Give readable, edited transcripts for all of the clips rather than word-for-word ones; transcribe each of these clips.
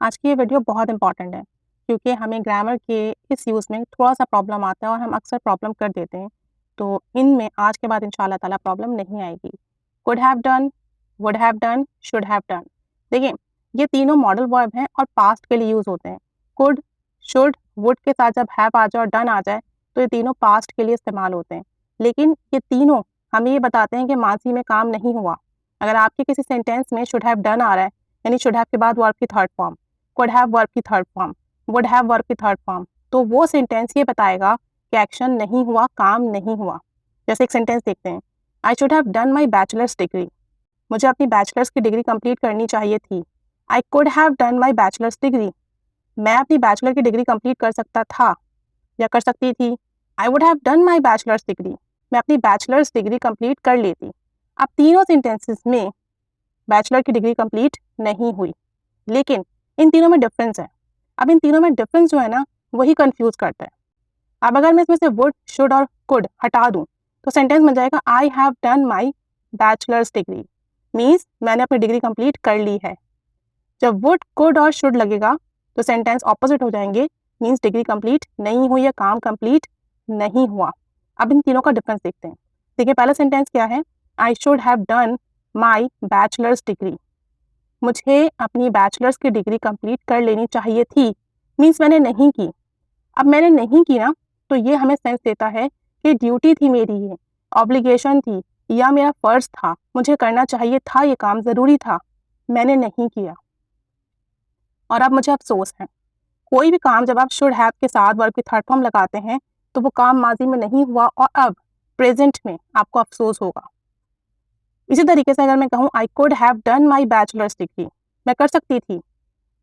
आज की ये वीडियो बहुत इंपॉर्टेंट है क्योंकि हमें ग्रामर के इस यूज़ में थोड़ा-सा प्रॉब्लम आता है और हम अक्सर प्रॉब्लम कर देते हैं। तो इनमें आज के बाद इंशाल्लाह ताला प्रॉब्लम नहीं आएगी। Could have done, would have done, should have done. देखिए, ये तीनों मॉडल वर्ब हैं और पास्ट के लिए यूज़ होते हैं। कुड, शुड, वुड के साथ जब हैव आ जाए और डन आ जाए तो ये तीनों पास्ट के लिए इस्तेमाल होते हैं। लेकिन ये तीनों हमें ये बताते हैं कि माज़ी में काम नहीं हुआ। अगर आपके किसी सेंटेंस में शुड हैव डन आ रहा है, यानी शुड हैव के बाद वर्ब की third form, could have verb की third form, would have verb की थर्ड फॉर्म, तो वो सेंटेंस ये बताएगा कि एक्शन नहीं हुआ, काम नहीं हुआ। जैसे एक सेंटेंस देखते हैं, I should have done my bachelors degree. मुझे अपनी बैचलर्स की डिग्री कंप्लीट करनी चाहिए थी। I could have done my bachelors degree. मैं अपनी बैचलर की डिग्री कंप्लीट कर सकता था या कर सकती थी। आई would have done my bachelors degree. मैं अपनी बैचलर्स डिग्री कंप्लीट कर लेती। अब तीनों सेंटेंसेस में बैचलर की डिग्री कंप्लीट नहीं हुई, लेकिन इन तीनों में डिफरेंस है। अब इन तीनों में डिफरेंस जो है ना, वही कंफ्यूज करता है। अब अगर मैं इसमें से वुड, शुड और कुड हटा दूं तो सेंटेंस बन जाएगा I have done my bachelors degree, means मैंने अपनी डिग्री कंप्लीट कर ली है। जब वुड, कुड और शुड लगेगा तो सेंटेंस ऑपोजिट हो जाएंगे, मीन्स डिग्री कंप्लीट नहीं हुई या काम कंप्लीट नहीं हुआ। अब इन तीनों का डिफरेंस देखते हैं। देखिए, पहला सेंटेंस क्या है, I should have done my bachelors degree. मुझे अपनी बैचलर्स की डिग्री कंप्लीट कर लेनी चाहिए थी, मीन्स मैंने नहीं की। अब मैंने नहीं की ना, तो ये हमें सेंस देता है कि ड्यूटी थी मेरी, ये ऑब्लिगेशन थी या मेरा फ़र्ज़ था, मुझे करना चाहिए था, ये काम ज़रूरी था, मैंने नहीं किया और अब मुझे अफसोस है। कोई भी काम जब आप शुड हैव के साथ वर्ब की थर्ड फॉर्म लगाते हैं तो वो काम माजी में नहीं हुआ और अब प्रेजेंट में आपको अफसोस होगा। इसी तरीके से अगर मैं कहूँ I could have done my bachelors degree, मैं कर सकती थी,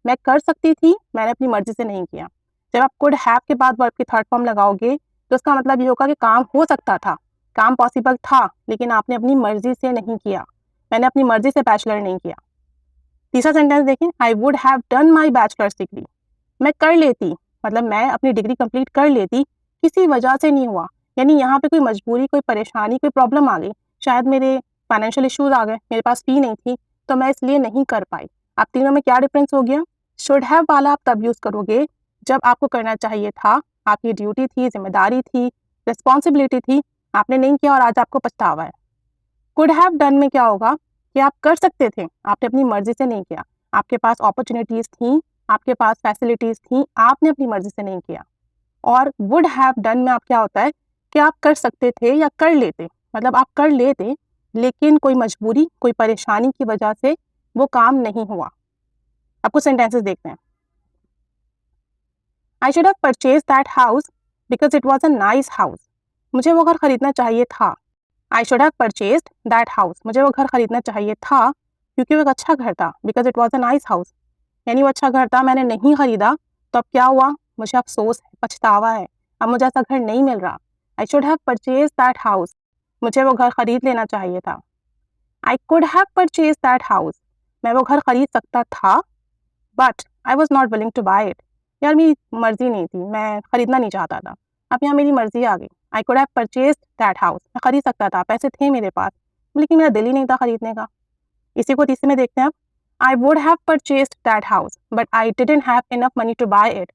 मैं कर सकती थी, मैंने अपनी मर्जी से नहीं किया। जब आप कुड हैव के बाद वर्ब की थर्ड फॉर्म लगाओगे तो इसका मतलब ये होगा कि काम हो सकता था, काम पॉसिबल था, लेकिन आपने अपनी मर्जी से नहीं किया। मैंने अपनी मर्जी से बैचलर नहीं किया। तीसरा सेंटेंस देखें, आई would have done my bachelors degree. मैं कर लेती, मतलब मैं अपनी डिग्री कंप्लीट कर लेती, किसी वजह से नहीं हुआ। यानी यहाँ पे कोई मजबूरी, कोई परेशानी, कोई प्रॉब्लम आ गई, शायद मेरे फाइनेंशियल इश्यूज आ गए, मेरे पास फी नहीं थी, तो मैं इसलिए नहीं कर पाई। अब तीनों में क्या डिफरेंस हो गया, शुड हैव वाला आप तब यूज़ करोगे जब आपको करना चाहिए था, आपकी ड्यूटी थी, जिम्मेदारी थी, रिस्पॉन्सिबिलिटी थी, आपने नहीं किया और आज आपको पछतावा है। कुड हैव डन में क्या होगा कि आप कर सकते थे, आपने अपनी मर्जी से नहीं किया, आपके पास अपॉर्चुनिटीज़ थी, आपके पास फैसिलिटीज़ थी, आपने अपनी मर्जी से नहीं किया। और वुड हैव डन में आप क्या होता है कि आप कर सकते थे या कर लेते, मतलब आप कर लेते, लेकिन कोई मजबूरी, कोई परेशानी की वजह से वो काम नहीं हुआ। अब कुछ सेंटेंसेस देखते हैं। I should have purchase that house because it was a nice house. मुझे वो घर खरीदना चाहिए था। I should have purchase that house, मुझे वो घर खरीदना चाहिए था क्योंकि वो एक अच्छा घर था, because it was a nice house, यानी वो अच्छा घर था, मैंने नहीं खरीदा, तो अब क्या हुआ, मुझे अफसोस है, पछतावा है, अब मुझे ऐसा घर नहीं मिल रहा। I should have purchase that house, मुझे वो घर खरीद लेना चाहिए था। I could have purchase that house, मैं वो घर खरीद सकता था, but I was not willing two by it, यार मेरी मर्जी नहीं थी, मैं खरीदना नहीं चाहता था, अब यहाँ मेरी मर्जी आ गई। I could have purchase that house, मैं खरीद सकता था, पैसे थे मेरे पास, लेकिन मेरा दिल ही नहीं था खरीदने का। इसी को तीसरे में देखते हैं अब, I would have purchased that house but I didn't have enough money to buy it.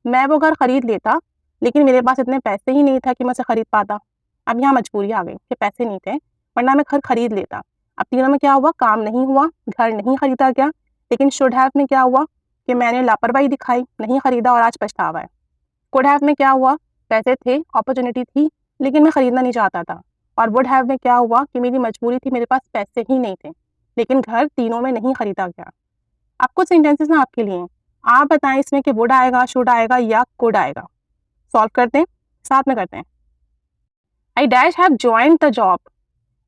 मैं वो घर खरीद लेता, लेकिन मेरे पास इतने पैसे ही नहीं था कि मैं उसे खरीद पाता। अब यहाँ मजबूरी आ गई कि पैसे नहीं थे, वरना मैं घर खरीद लेता। अब तीनों में क्या हुआ, काम नहीं हुआ, घर नहीं खरीदा गया। लेकिन शुड हैव में क्या हुआ कि मैंने लापरवाही दिखाई, नहीं खरीदा और आज पछतावा है। कुड हैव में क्या हुआ, पैसे थे, अपॉर्चुनिटी थी, लेकिन मैं खरीदना नहीं चाहता था। और वुड हैव में क्या हुआ कि मेरी मजबूरी थी, मेरे पास पैसे ही नहीं थे, लेकिन घर तीनों में नहीं खरीदा गया। अब कुछ सेंटेंसेस ना आपके लिए, आप बताएं इसमें कि वुड आएगा, शुड आएगा या कुड आएगा। सॉल्व करते हैं, साथ में करते हैं। आई dash have joined the job,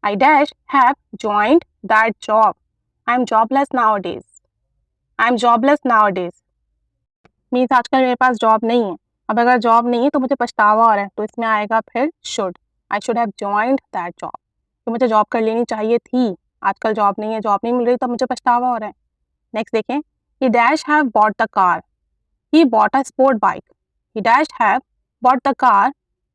I dash have joined that job, I am jobless now days, I am jobless now days, means आजकल मेरे पास जॉब नहीं है। अब अगर जॉब नहीं है तो मुझे पछतावा हो रहा है, तो इसमें आएगा फिर should. I should have joined that job, तो मुझे जॉब कर लेनी चाहिए थी, आजकल जॉब नहीं है, जॉब नहीं मिल रही, तो मुझे पछतावा हो रहा है। नेक्स्ट देखें, ही dash have bought the car, he bought a sport bike, he dash have bought the car,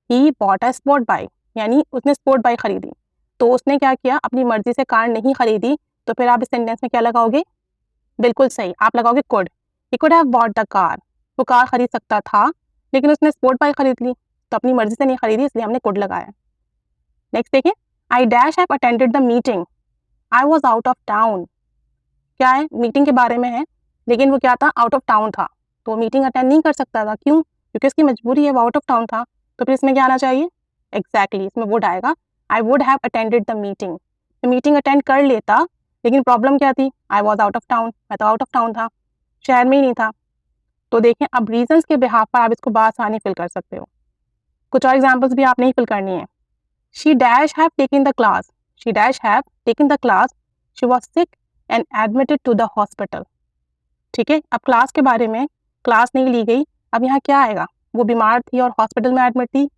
he bought a sport bike, यानी उसने स्पोर्ट बाइक खरीदी। तो उसने क्या किया, अपनी मर्जी से कार नहीं खरीदी, तो फिर आप इस सेंटेंस में क्या लगाओगे, बिल्कुल सही, आप लगाओगे could, he could have bought the car, वो कार खरीद सकता था लेकिन उसने स्पोर्ट बाइक खरीद ली, तो अपनी मर्जी से नहीं खरीदी इसलिए हमने कुड लगाया। नेक्स्ट देखिए, आई dash have attended the meeting, I was out of town. क्या है, मीटिंग के बारे में है लेकिन वो क्या था, आउट ऑफ टाउन था, तो मीटिंग अटेंड नहीं कर सकता था। क्यों? क्योंकि उसकी मजबूरी है, वो आउट ऑफ टाउन था। तो फिर इसमें क्या आना चाहिए? एग्जैक्टली इसमें वुड आएगा, आई would have attended the meeting. तो मीटिंग अटेंड कर लेता लेकिन प्रॉब्लम क्या थी, I was out of town, मैं तो आउट ऑफ टाउन था, शहर में ही नहीं था। तो देखें, अब रीजंस के बिहाफ पर आप इसको बआसानी फिल कर सकते हो। कुछ और एग्जाम्पल्स भी आपने ही फिल करनी है। She dash have taken the class, she dash have taken the class, she was sick and admitted to the hospital. ठीक है, अब क्लास के बारे में, क्लास नहीं ली गई, अब यहाँ क्या आएगा, वो बीमार थी और हॉस्पिटल में एडमिट थी,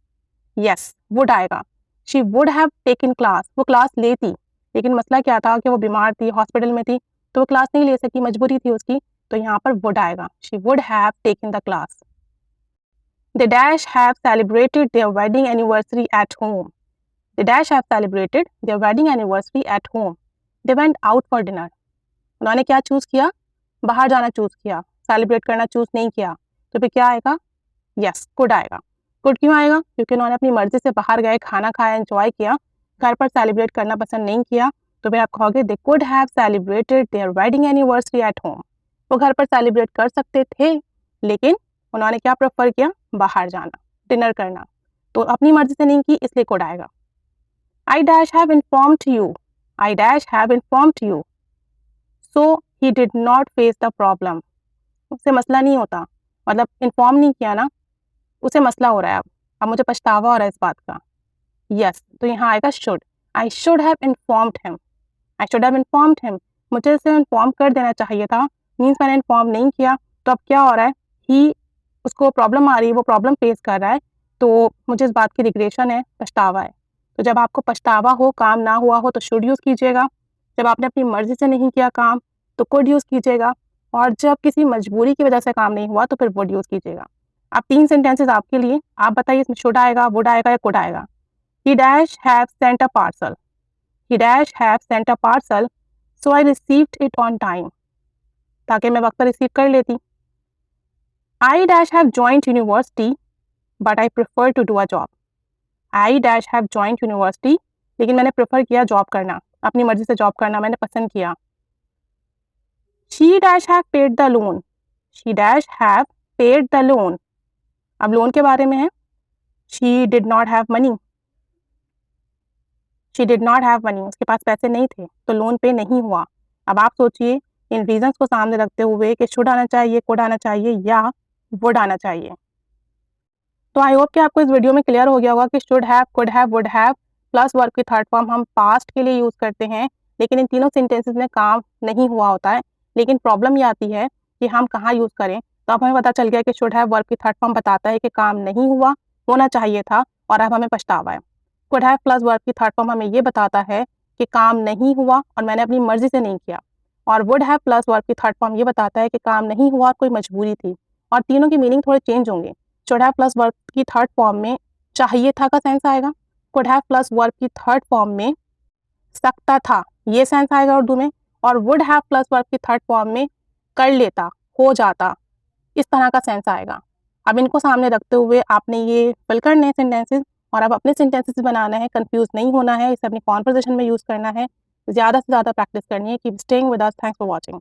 यस वुड आएगा। She would have taken class, वो क्लास लेती लेकिन मसला क्या था कि वो बीमार थी, हॉस्पिटल में थी, तो वो क्लास नहीं ले सकी, मजबूरी थी उसकी, तो यहाँ पर वुड आएगा, she would have taken the class. The dash have celebrated their wedding anniversary at home, the dash have celebrated their wedding anniversary at home, they went out for dinner. उन्होंने क्या चूज़ किया, बाहर जाना choose किया, celebrate करना choose नहीं किया, तो फिर क्या आएगा, यस कुड आएगा। कुड क्यों आएगा, क्योंकि उन्होंने अपनी मर्जी से बाहर गए, खाना खाया, एंजॉय किया, घर पर सेलिब्रेट करना पसंद नहीं किया, तो फिर आप कहोगे they could have celebrated their wedding anniversary at home. वो घर पर सेलिब्रेट कर सकते थे लेकिन उन्होंने क्या प्रेफर किया, बाहर जाना, डिनर करना, तो अपनी मर्जी से नहीं की, इसलिए कुड आएगा। आई dash have informed you, I dash have informed you, so he did not face the problem. उससे मसला नहीं होता, मतलब इन्फॉर्म नहीं किया ना, उसे मसला हो रहा है, अब मुझे पछतावा हो रहा है इस बात का, यस तो यहाँ आएगा should, I should have informed him, I should have informed him, मुझे इसे इन्फॉर्म कर देना चाहिए था, मीन्स मैंने इन्फॉर्म नहीं किया, तो अब क्या हो रहा है, ही उसको प्रॉब्लम आ रही है, वो प्रॉब्लम फेस कर रहा है, तो मुझे इस बात की रिग्रेशन है, पछतावा है। तो जब आपको पछतावा हो, काम ना हुआ हो, तो शुड यूज़ कीजिएगा, जब आपने अपनी मर्जी से नहीं किया काम तो कुड यूज़ कीजिएगा, और जब किसी मजबूरी की वजह से काम नहीं हुआ तो फिर वुड यूज़ कीजिएगा। अब 3 सेंटेंसेस आपके लिए, आप बताइए इसमें शुड आएगा, वुड आएगा या कुड आएगा। He dash have sent a parcel, he dash have sent a parcel, so I received it on time, ताकि मैं वक्त पर रिसीव कर लेती। I dash have joined university but I prefer to do a job, I dash have joined university, लेकिन मैंने prefer किया job करना, अपनी मर्जी से जॉब करना मैंने पसंद किया। She dash have paid the loan, she dash have paid the loan, अब लोन के बारे में है, she did not have money, she did not have money, उसके पास पैसे नहीं थे तो लोन पे नहीं हुआ। अब आप सोचिए इन रीजंस को सामने रखते हुए कि शुड आना चाहिए, कुड आना चाहिए या वुड आना चाहिए। तो आई होप कि आपको इस वीडियो में क्लियर हो गया होगा कि should have, could have, would have plus verb की थर्ड फॉर्म हम पास्ट के लिए यूज़ करते हैं, लेकिन इन तीनों सेंटेंसेस में काम नहीं हुआ होता है। लेकिन प्रॉब्लम ये आती है कि हम कहाँ यूज़ करें। तो अब हमें पता चल गया कि शुड हैव वर्ब की थर्ड फॉर्म बताता है कि काम नहीं हुआ, होना चाहिए था और अब हमें पछतावा है। कुड हैव प्लस वर्ब की थर्ड फॉर्म हमें ये बताता है कि काम नहीं हुआ और मैंने अपनी मर्जी से नहीं किया, और वुड हैव प्लस वर्ब की थर्ड फॉर्म ये बताता है कि काम नहीं हुआ और कोई मजबूरी थी, और तीनों के मीनिंग थोड़े चेंज होंगे। शुड हैव प्लस वर्ब की थर्ड फॉर्म में चाहिए था का सेंस आएगा, कुड हैव प्लस वर्ब की थर्ड फॉर्म में सकता था ये सेंस आएगा उर्दू में, और वुड हैव प्लस वर्ब की थर्ड फॉर्म में कर लेता, हो जाता, इस तरह का सेंस आएगा। अब इनको सामने रखते हुए आपने ये फिल करने हैं सेंटेंसेस, और अब अपने सेंटेंसेस बनाना है, कंफ्यूज नहीं होना है, इसे अपनी कॉन्वर्सेशन में यूज़ करना है, ज़्यादा से ज़्यादा प्रैक्टिस करनी है। Keep staying with us, thanks for watching.